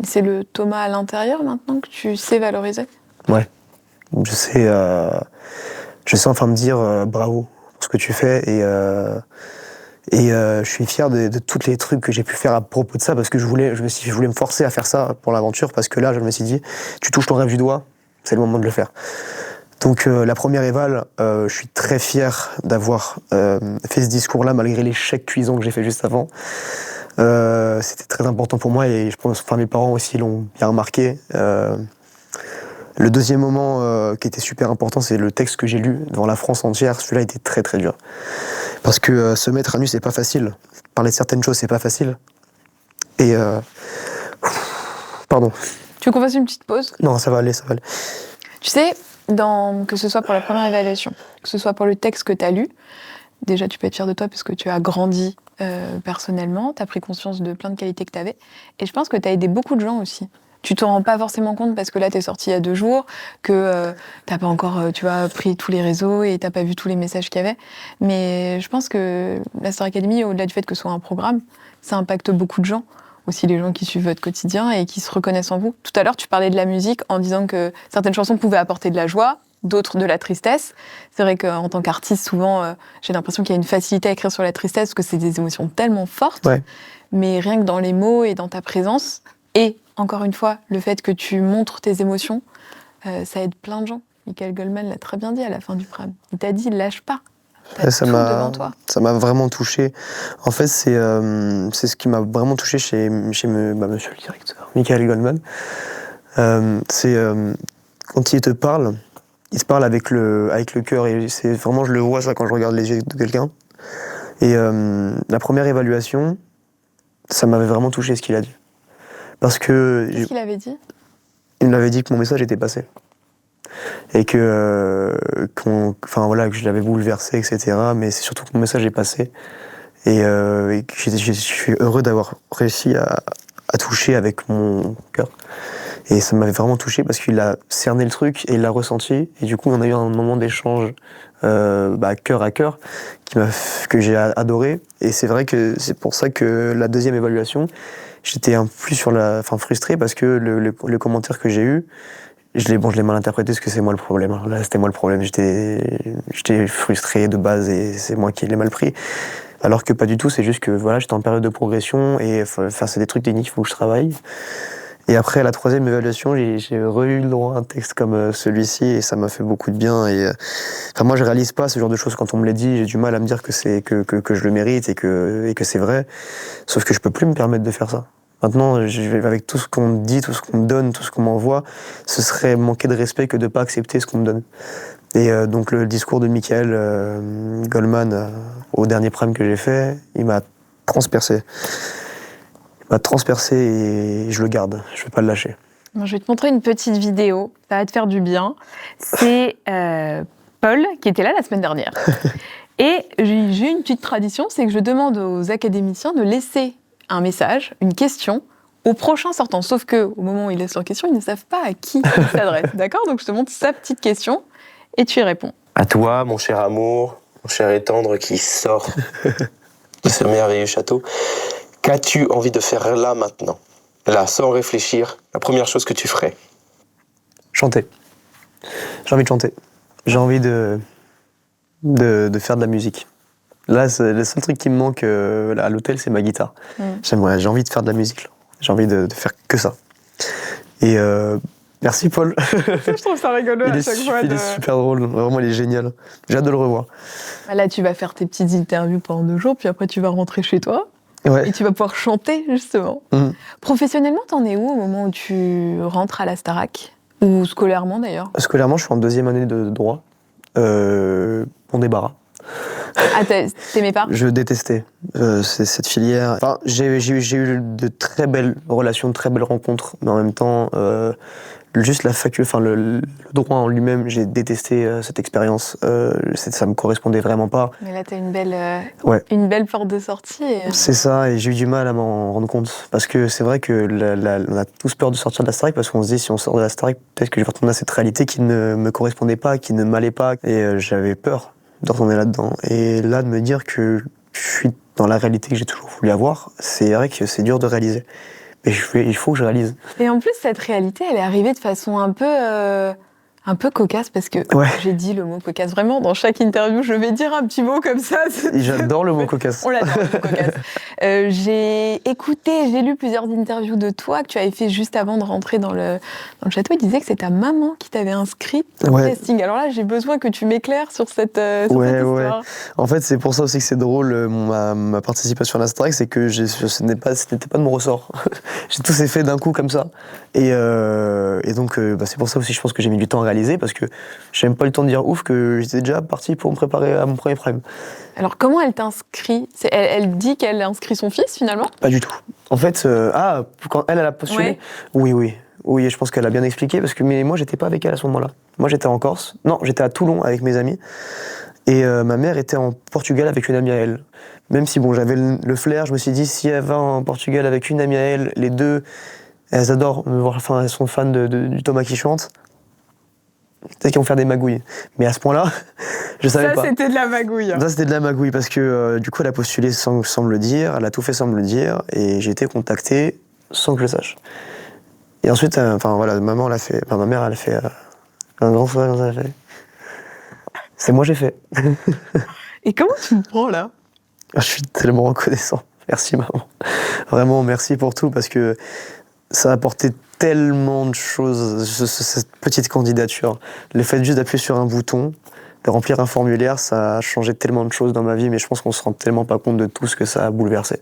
C'est le Thomas à l'intérieur, maintenant, que tu sais valoriser? Ouais. Je sais enfin me dire bravo pour ce que tu fais, et je suis fier de tous les trucs que j'ai pu faire à propos de ça, parce que je voulais me forcer à faire ça pour l'aventure, parce que là, je me suis dit, tu touches ton rêve du doigt, c'est le moment de le faire. Donc la première éval, je suis très fier d'avoir fait ce discours-là, malgré l'échec cuisant que j'ai fait juste avant. C'était très important pour moi, et je pense que mes parents aussi l'ont bien remarqué. Le deuxième moment qui était super important, c'est le texte que j'ai lu devant la France entière. Celui-là était très très dur. Parce que se mettre à nu, c'est pas facile. Parler de certaines choses, c'est pas facile. Et pardon. Tu veux qu'on fasse une petite pause? Non, ça va aller. Tu sais, que ce soit pour la première évaluation, que ce soit pour le texte que tu as lu, déjà tu peux être fier de toi parce que tu as grandi personnellement, tu as pris conscience de plein de qualités que tu avais. Et je pense que tu as aidé beaucoup de gens aussi. Tu t'en rends pas forcément compte parce que là, t'es sorti il y a 2 jours, que t'as pas encore, pris tous les réseaux et t'as pas vu tous les messages qu'il y avait. Mais je pense que la Star Academy, au-delà du fait que ce soit un programme, ça impacte beaucoup de gens. Aussi les gens qui suivent votre quotidien et qui se reconnaissent en vous. Tout à l'heure, tu parlais de la musique en disant que certaines chansons pouvaient apporter de la joie, d'autres de la tristesse. C'est vrai qu'en tant qu'artiste, souvent, j'ai l'impression qu'il y a une facilité à écrire sur la tristesse parce que c'est des émotions tellement fortes. Ouais. Mais rien que dans les mots et dans ta présence, et encore une fois, le fait que tu montres tes émotions, ça aide plein de gens. Michael Goldman l'a très bien dit à la fin du pram. Il t'a dit, lâche pas. T'as tout devant toi. Ça m'a vraiment touché. En fait, c'est ce qui m'a vraiment touché chez monsieur le directeur, Michael Goldman. C'est quand il te parle, il se parle avec le cœur. Et c'est vraiment, je le vois ça quand je regarde les yeux de quelqu'un. Et la première évaluation, ça m'avait vraiment touché ce qu'il a dit. Parce que... Qu'est-ce qu'il avait dit? Il m'avait dit que mon message était passé. Et que je l'avais bouleversé, etc. Mais c'est surtout que mon message est passé. Et que je suis heureux d'avoir réussi à toucher avec mon cœur. Et ça m'avait vraiment touché parce qu'il a cerné le truc et il l'a ressenti. Et du coup, on a eu un moment d'échange cœur à cœur que j'ai adoré. Et c'est vrai que c'est pour ça que la deuxième évaluation, j'étais un peu frustré parce que le commentaire que j'ai eu, je l'ai mal interprété parce que c'est moi le problème. Là, c'était moi le problème. J'étais frustré de base et c'est moi qui l'ai mal pris. Alors que pas du tout, c'est juste que voilà, j'étais en période de progression et enfin, c'est des trucs techniques, il faut que je travaille. Et après, à la 3e évaluation, j'ai eu le droit à un texte comme celui-ci et ça m'a fait beaucoup de bien. Et enfin, moi, je réalise pas ce genre de choses quand on me les dit. J'ai du mal à me dire que je le mérite et que c'est vrai. Sauf que je peux plus me permettre de faire ça. Maintenant, avec tout ce qu'on me dit, tout ce qu'on me donne, tout ce qu'on m'envoie, ce serait manquer de respect que de pas accepter ce qu'on me donne. Et donc le discours de Michael Goldman au dernier prime que j'ai fait, il m'a transpercé. Et je le garde, je vais pas le lâcher. Je vais te montrer une petite vidéo, ça va te faire du bien. C'est Paul qui était là la semaine dernière. Et j'ai une petite tradition, c'est que je demande aux académiciens de laisser un message, une question, au prochain sortant. Sauf qu'au moment où ils laissent leur question, ils ne savent pas à qui ils s'adressent. D'accord ? Donc je te montre sa petite question et tu y réponds. À toi, mon cher amour, mon cher et tendre qui sort de ce merveilleux château, qu'as-tu envie de faire là maintenant ? Là, sans réfléchir, la première chose que tu ferais ? Chanter. J'ai envie de chanter. J'ai envie de faire de la musique. Là, le seul truc qui me manque à l'hôtel, c'est ma guitare. J'ai envie de faire de la musique. Là. J'ai envie de faire que ça. Et merci Paul. Je trouve ça rigolo à chaque fois. Il est super drôle. Vraiment, il est génial. J'ai hâte de le revoir. Là, tu vas faire tes petites interviews pendant 2 jours, puis après, tu vas rentrer chez toi. Ouais. Et tu vas pouvoir chanter, justement. Professionnellement, t'en es où au moment où tu rentres à la Starac ? Ou scolairement, d'ailleurs ? Scolairement, je suis en 2e année de droit. On débarras. Ah, t'aimais pas ? Je détestais cette filière. Enfin, j'ai eu de très belles relations, de très belles rencontres, mais en même temps, juste la faculté, enfin le droit en lui-même, j'ai détesté cette expérience. Ça me correspondait vraiment pas. Mais là, t'as une belle porte de sortie. C'est ça, et j'ai eu du mal à m'en rendre compte. Parce que c'est vrai que on a tous peur de sortir de la Starac, parce qu'on se dit, si on sort de la Starac, peut-être que je vais retourner à cette réalité qui ne me correspondait pas, qui ne m'allait pas. Et j'avais peur de retourner là-dedans. Et là, de me dire que je suis dans la réalité que j'ai toujours voulu avoir, c'est vrai que c'est dur de réaliser. Mais il faut que je réalise. Et en plus, cette réalité, elle est arrivée de façon un peu cocasse, parce que j'ai dit le mot cocasse. Vraiment, dans chaque interview, je vais dire un petit mot comme ça. Et j'adore le mot cocasse. On l'adore, le mot cocasse. J'ai lu plusieurs interviews de toi que tu avais fait juste avant de rentrer dans le château. Il disait que c'est ta maman qui t'avait inscrit au casting. Alors là, j'ai besoin que tu m'éclaires sur cette histoire. En fait, c'est pour ça aussi que c'est drôle, ma participation à la Starac, c'est que ce n'était pas de mon ressort. Tout s'est fait d'un coup comme ça. Et donc, c'est pour ça aussi, je pense que j'ai mis du temps à réaliser, parce que j'ai même pas eu le temps de dire ouf que j'étais déjà parti pour me préparer à mon premier prime. Alors, comment elle t'inscrit ? Elle dit qu'elle inscrit son fils, finalement ? Pas du tout. En fait, quand elle a postulé, oui, je pense qu'elle a bien expliqué, mais moi, j'étais pas avec elle à ce moment-là. Moi, j'étais en Corse. Non, j'étais à Toulon avec mes amis. Et ma mère était en Portugal avec une amie à elle. Même si, j'avais le flair, je me suis dit, si elle va en Portugal avec une amie à elle, les deux, elles adorent me voir, elles sont fans du Thomas qui chante. Peut-être qu'ils vont faire des magouilles. Mais à ce point-là, je savais pas. Ça, c'était de la magouille. Ça, c'était de la magouille, parce que du coup, elle a postulé sans me le dire, elle a tout fait sans me le dire, et j'ai été contacté sans que je le sache. Et ensuite, ma mère, elle a fait un grand sourire comme ça, elle a fait. C'est moi, j'ai fait. Et comment tu me prends, là ? Je suis tellement reconnaissant. Merci, maman. Vraiment, merci pour tout, parce que ça a apporté tellement de choses, cette petite candidature. Le fait juste d'appuyer sur un bouton, de remplir un formulaire, ça a changé tellement de choses dans ma vie, mais je pense qu'on se rend tellement pas compte de tout ce que ça a bouleversé.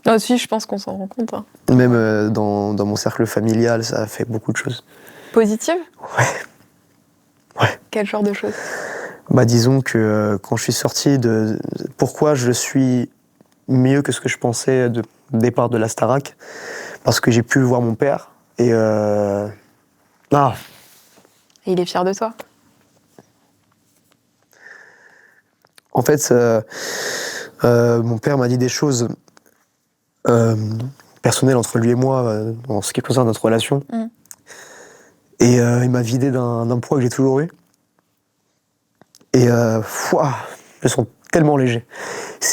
Ah si, je pense qu'on s'en rend compte. Hein. Même dans mon cercle familial, ça a fait beaucoup de choses. Positives ? Ouais. Quel genre de choses ? Disons que quand je suis sorti pourquoi je suis mieux que ce que je pensais de départ de la Starac, parce que j'ai pu voir mon père et Et il est fier de toi ? En fait, mon père m'a dit des choses personnelles entre lui et moi en ce qui concerne notre relation. Et il m'a vidé d'un poids que j'ai toujours eu. Et je me sens tellement léger.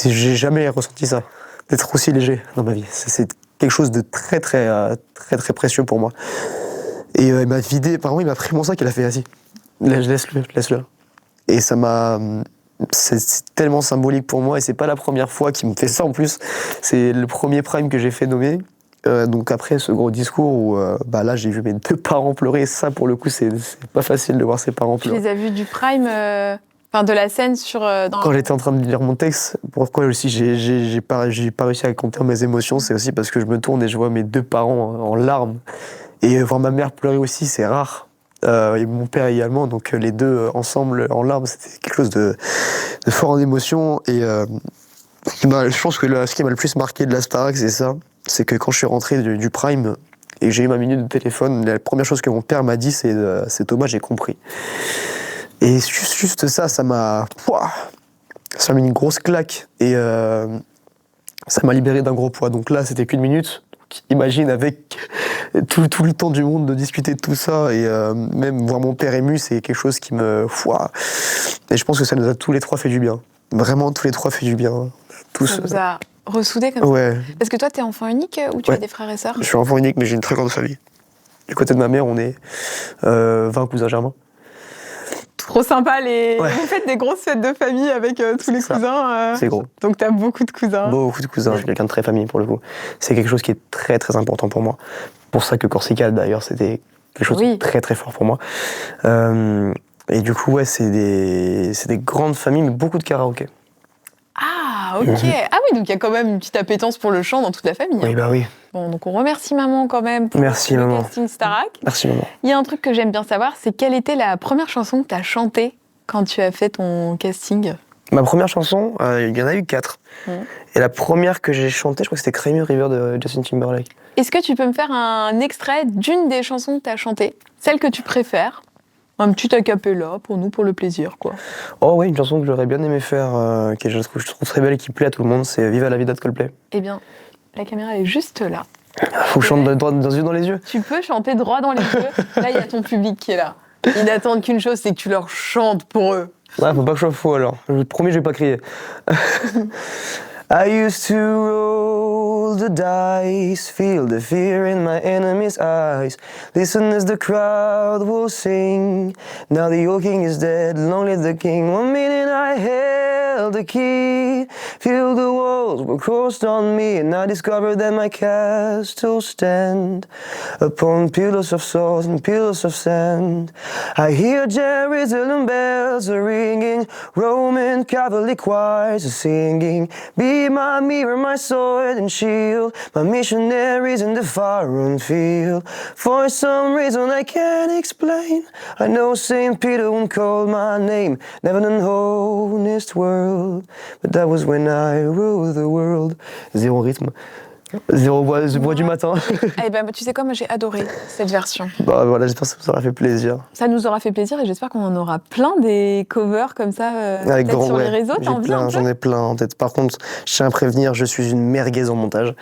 J'ai jamais ressenti ça, d'être aussi léger dans ma vie. C'est quelque chose de très très très très précieux pour moi. Et il m'a vidé, par contre il m'a pris mon sac et il a fait assis. Laisse-le. Et ça m'a c'est tellement symbolique pour moi et c'est pas la première fois qu'il me fait ça en plus. C'est le premier Prime que j'ai fait nommer. Donc après ce gros discours où là j'ai vu mes 2 parents pleurer, ça pour le coup c'est pas facile de voir ses parents Tu pleurer. les as vus du Prime, de la scène sur... Quand j'étais en train de lire mon texte, pourquoi aussi j'ai pas réussi à contenir mes émotions, c'est aussi parce que je me tourne et je vois mes 2 parents en larmes. Et voir ma mère pleurer aussi, c'est rare. Et mon père également, donc les deux ensemble en larmes, c'était quelque chose de fort en émotion. Et je pense que ce qui m'a le plus marqué de la Starac, c'est ça. C'est que quand je suis rentré du Prime et que j'ai eu ma minute de téléphone, la première chose que mon père m'a dit, c'est Thomas, j'ai compris. Et juste ça m'a mis une grosse claque. Et ça m'a libéré d'un gros poids. Donc là, c'était qu'1 minute. Imagine avec tout le temps du monde de discuter de tout ça et même voir mon père ému, c'est quelque chose qui me... Et je pense que ça nous a tous les 3 fait du bien. Vraiment, tous les 3 fait du bien. Tous. Ça vous a ressoudés comme ça. Parce que toi, t'es enfant unique ou tu as des frères et sœurs? Je suis enfant unique, mais j'ai une très grande famille. Du côté de ma mère, on est 20 cousins germains. Trop sympa, vous faites des grosses fêtes de famille avec tous les cousins. C'est gros. Donc t'as beaucoup de cousins. Beaucoup de cousins, je suis quelqu'un de très famille pour le coup. C'est quelque chose qui est très très important pour moi. Pour ça que Corsica d'ailleurs c'était quelque chose de très très fort pour moi. Et du coup c'est des grandes familles mais beaucoup de karaoké. Ah ok. Ah oui, donc il y a quand même une petite appétence pour le chant dans toute la famille. Oui oui. Bon, donc on remercie maman quand même pour le casting Starac. Merci maman. Il y a un truc que j'aime bien savoir, c'est quelle était la première chanson que tu as chantée quand tu as fait ton casting? Ma première chanson, il y en a eu 4. Et la première que j'ai chantée, je crois que c'était Cry Me a River de Justin Timberlake. Est-ce que tu peux me faire un extrait d'une des chansons que tu as chantées? Celle que tu préfères? Un petit a cappella pour nous, pour le plaisir, quoi. Oh oui, une chanson que j'aurais bien aimé faire, que je trouve très belle et qui plaît à tout le monde, c'est Viva la vida de Coldplay. Eh bien, la caméra est juste là. Faut que je chante droit dans les yeux. Tu peux chanter droit dans les yeux. Là, il y a ton public qui est là. Ils n'attendent qu'une chose, c'est que tu leur chantes pour eux. Ouais, faut pas que je sois faux alors. Je promis, je vais pas crier. I used to roll the dice, feel the fear in my enemy's eyes. Listen as the crowd will sing. Now the old king is dead, long live the king. 1 minute I held the key, feel the walls were closed on me, and I discovered that my castle stand upon pillars of salt and pillars of sand. I hear Jerusalem bells are ringing, Roman cavalry choirs are singing. Be my mirror, my sword and shield, my missionaries in the foreign field. For some reason I can't explain, I know Saint Peter won't call my name, never in the honest world, but that was when I ruled the world. Zéro rythme. Zéro voix du matin. Eh ben, tu sais quoi, moi j'ai adoré cette version. Bah voilà, j'espère que ça vous aura fait plaisir. Ça nous aura fait plaisir et j'espère qu'on en aura plein des covers comme ça sur les réseaux. T'as envie un peu ? J'en ai plein en tête. Par contre, je tiens à prévenir, je suis une merguez en montage.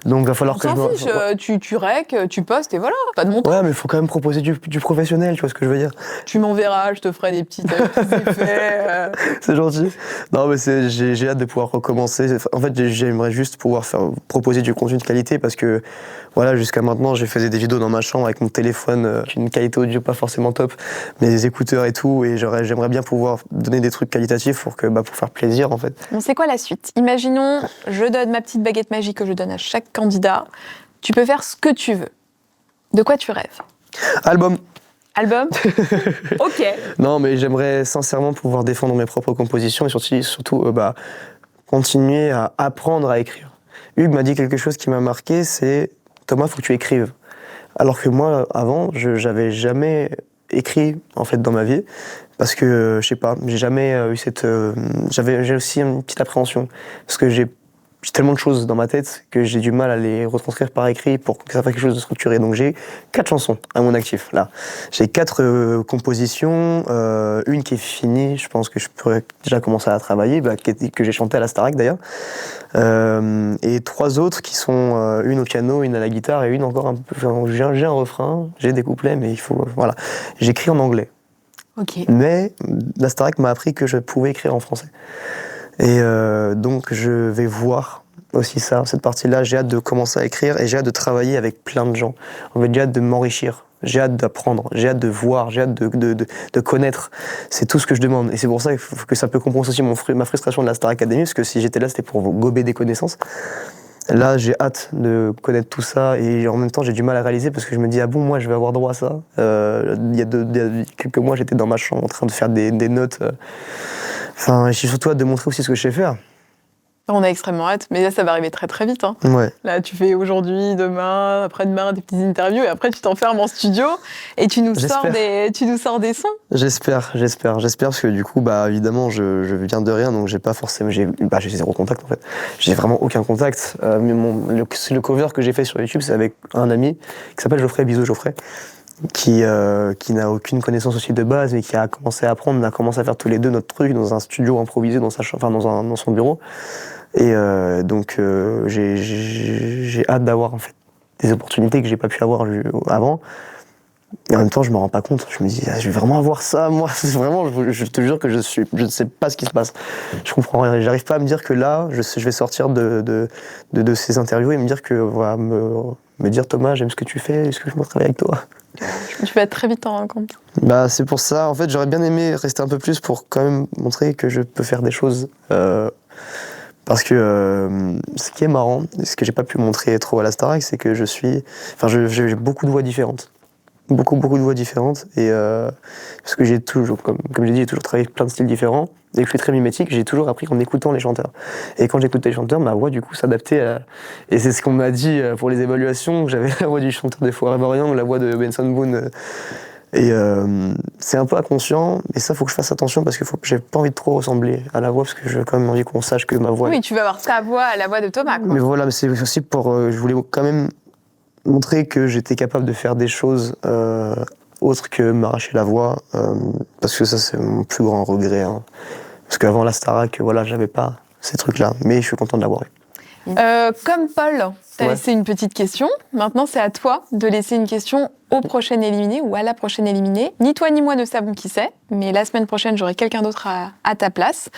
Donc il va falloir que je me... fiche, tu rec, tu postes et voilà, pas de montage. Ouais, mais il faut quand même proposer du professionnel, tu vois ce que je veux dire. Tu m'enverras, je te ferai des petits effets. C'est gentil. Non, mais j'ai hâte de pouvoir recommencer. En fait, j'aimerais juste pouvoir proposer du contenu de qualité parce que voilà, jusqu'à maintenant j'ai fait des vidéos dans ma chambre avec mon téléphone, une qualité audio pas forcément top, mes écouteurs et tout, et j'aimerais bien pouvoir donner des trucs qualitatifs pour faire plaisir en fait. Bon, c'est quoi la suite? Imaginons, je donne ma petite baguette magique que je donne à chaque candidat. Tu peux faire ce que tu veux. De quoi tu rêves? Album. Ok. Non, mais j'aimerais sincèrement pouvoir défendre mes propres compositions et surtout continuer à apprendre à écrire. Hugues m'a dit quelque chose qui m'a marqué, c'est « Thomas, faut que tu écrives ». Alors que moi, avant, j'avais jamais écrit en fait dans ma vie parce que je sais pas, j'ai jamais eu cette j'ai aussi une petite appréhension parce que j'ai tellement de choses dans ma tête que j'ai du mal à les retranscrire par écrit pour que ça fasse quelque chose de structuré. Donc j'ai 4 chansons à mon actif là. J'ai 4 compositions, une qui est finie, je pense que je pourrais déjà commencer à la travailler, que j'ai chantée à la Starac d'ailleurs, et 3 autres qui sont une au piano, une à la guitare et une encore un peu. J'ai un refrain, j'ai des couplets, mais il faut voilà. J'écris en anglais. Ok. Mais la Starac m'a appris que je pouvais écrire en français. Et donc je vais voir aussi ça, cette partie-là. J'ai hâte de commencer à écrire et j'ai hâte de travailler avec plein de gens. En fait, j'ai hâte de m'enrichir. J'ai hâte d'apprendre, j'ai hâte de voir, j'ai hâte de connaître. C'est tout ce que je demande. Et c'est pour ça que ça peut compenser aussi ma frustration de la Star Academy, parce que si j'étais là, c'était pour gober des connaissances. Là, j'ai hâte de connaître tout ça, et en même temps, j'ai du mal à réaliser, parce que je me dis, ah bon, moi, je vais avoir droit à ça. Il y a quelques mois, j'étais dans ma chambre en train de faire des notes. Enfin, je suis surtout hâte de montrer aussi ce que je sais faire. On a extrêmement hâte, mais là, ça va arriver très très vite. Hein. Ouais. Là, tu fais aujourd'hui, demain, après-demain des petites interviews, et après, tu t'enfermes en studio et tu nous sors des sons. J'espère, parce que du coup, bah, évidemment, je viens de rien, donc j'ai pas forcément, j'ai zéro contact en fait. J'ai vraiment aucun contact. Mais le cover que j'ai fait sur YouTube, c'est avec un ami qui s'appelle Geoffrey, bisous Geoffrey, qui n'a aucune connaissance aussi de base, mais qui a commencé à apprendre. On a commencé à faire tous les deux notre truc dans un studio improvisé dans son bureau. Et donc j'ai hâte d'avoir en fait des opportunités que j'ai pas pu avoir avant. Et en même temps, je me rends pas compte. Je me dis, je vais vraiment avoir ça, moi. C'est vraiment, je te jure que je ne sais pas ce qui se passe. Je comprends rien. J'arrive pas à me dire que là, je vais sortir de ces interviews et me dire que voilà, me dire Thomas, j'aime ce que tu fais, est-ce que je veux travailler avec toi? Tu vas très vite t'en rendre compte. Bah, c'est pour ça. En fait, j'aurais bien aimé rester un peu plus pour quand même montrer que je peux faire des choses. Parce que ce qui est marrant, et ce que j'ai pas pu montrer trop à la Starac, c'est que j'ai beaucoup de voix différentes. Beaucoup de voix différentes. Et parce que j'ai toujours, comme j'ai dit, j'ai toujours travaillé avec plein de styles différents. Et que je suis très mimétique, j'ai toujours appris en écoutant les chanteurs. Et quand j'écoutais les chanteurs, ma voix, du coup, s'adaptait à... Et c'est ce qu'on m'a dit pour les évaluations, que j'avais la voix du chanteur des Forever Young, la voix de Benson Boone. Et c'est un peu inconscient, mais ça, faut que je fasse attention parce que j'ai pas envie de trop ressembler à la voix, parce que j'ai quand même envie qu'on sache que ma voix... Oui, tu vas avoir ta voix à la voix de Thomas, quoi. Mais voilà, mais c'est aussi pour... je voulais quand même montrer que j'étais capable de faire des choses autres que m'arracher la voix, parce que ça, c'est mon plus grand regret. Hein. Parce qu'avant la Starac, voilà, j'avais pas ces trucs-là, mais je suis content de l'avoir eu. Comme Paul t'a laissé une petite question, maintenant c'est à toi de laisser une question au prochain éliminé ou à la prochaine éliminée. Ni toi ni moi ne savons qui c'est, mais la semaine prochaine j'aurai quelqu'un d'autre à ta place.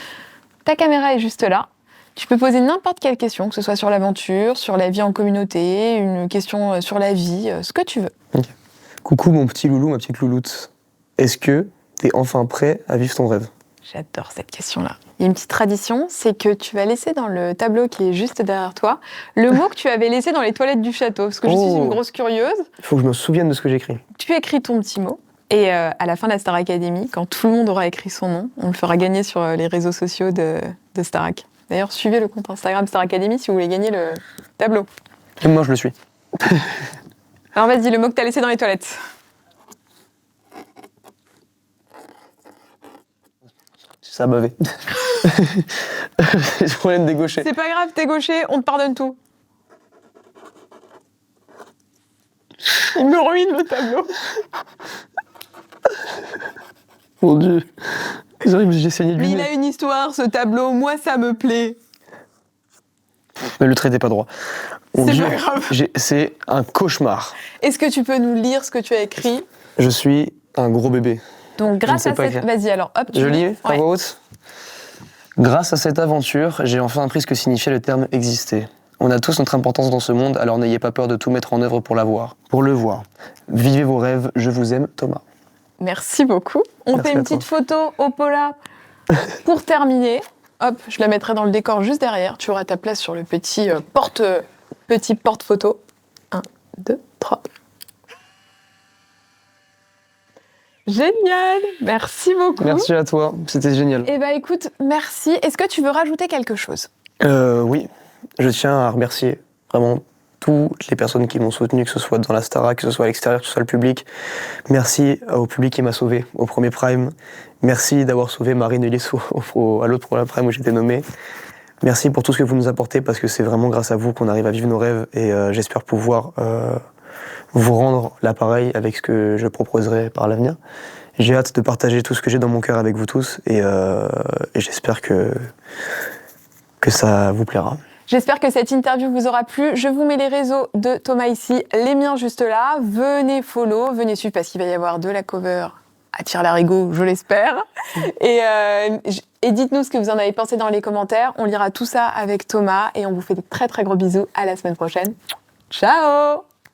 Ta caméra est juste là. Tu peux poser n'importe quelle question, que ce soit sur l'aventure, sur la vie en communauté, une question sur la vie, ce que tu veux. Okay. Coucou mon petit loulou, ma petite louloute. Est-ce que t'es enfin prêt à vivre ton rêve? J'adore cette question-là. Il y a une petite tradition, c'est que tu vas laisser dans le tableau qui est juste derrière toi le mot que tu avais laissé dans les toilettes du château. Parce que je suis une grosse curieuse. Il faut que je me souvienne de ce que j'écris. Tu écris ton petit mot. Et à la fin de la Star Academy, quand tout le monde aura écrit son nom, on le fera gagner sur les réseaux sociaux de Starac. D'ailleurs, suivez le compte Instagram Star Academy si vous voulez gagner le tableau. Et moi, je le suis. Alors vas-y, le mot que t'as laissé dans les toilettes. Ça a bavé. J'ai problème de gaucher. C'est pas grave, t'es gaucher, on te pardonne tout. Il me ruine le tableau. Mon Dieu. J'ai saigné du nez. Il a une histoire, ce tableau. Moi, ça me plaît. Mais le trait n'est pas droit. C'est pas grave. C'est un cauchemar. Est-ce que tu peux nous lire ce que tu as écrit? Je suis un gros bébé. Donc, grâce à cette... Vas-y, alors, hop. Je lis à voix haute. Grâce à cette aventure, j'ai enfin appris ce que signifiait le terme « exister ». On a tous notre importance dans ce monde, alors n'ayez pas peur de tout mettre en œuvre pour le voir. Vivez vos rêves, je vous aime, Thomas. Merci beaucoup. On fait une petite photo au Paula pour terminer. Hop, je la mettrai dans le décor juste derrière. Tu auras ta place sur le petit porte-photo. 1, 2, 3. Génial, merci beaucoup. Merci à toi, c'était génial. Eh ben écoute, merci. Est-ce que tu veux rajouter quelque chose? Oui, je tiens à remercier vraiment toutes les personnes qui m'ont soutenu, que ce soit dans la Starac, que ce soit à l'extérieur, que ce soit le public. Merci au public qui m'a sauvé au premier Prime. Merci d'avoir sauvé Marine Elisseau à l'autre Prime où j'étais nommé. Merci pour tout ce que vous nous apportez, parce que c'est vraiment grâce à vous qu'on arrive à vivre nos rêves, et j'espère pouvoir vous rendre l'appareil avec ce que je proposerai par l'avenir. J'ai hâte de partager tout ce que j'ai dans mon cœur avec vous tous, et j'espère que ça vous plaira. J'espère que cette interview vous aura plu. Je vous mets les réseaux de Thomas ici, les miens juste là. Venez follow, venez suivre, parce qu'il va y avoir de la cover à tire-larigot, je l'espère. Et dites-nous ce que vous en avez pensé dans les commentaires. On lira tout ça avec Thomas, et on vous fait des très très gros bisous. À la semaine prochaine. Ciao!